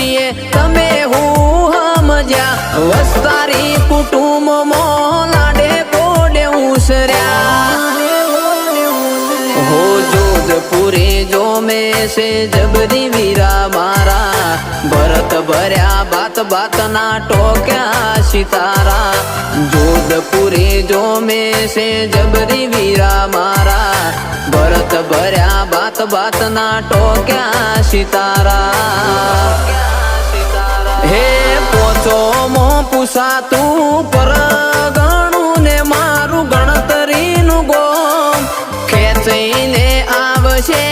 છીએ તમે હું સમજ્યા વસ્તારી કુટુંબમાં લાડે કોડે ઉસર્યા हो जोधपुरे जो में से जबरी वीरा मारा भरत भर्या बात बात ना टोक्या सितारा जोधपुरे जो में से जबरी वीरा मारा भरत भर्या बात बात ना टोक्या सितारा हे पोचो मो पुसाતું પરગણું ને મારું ગણતરીનું ગોમ ખેંચીને આવશે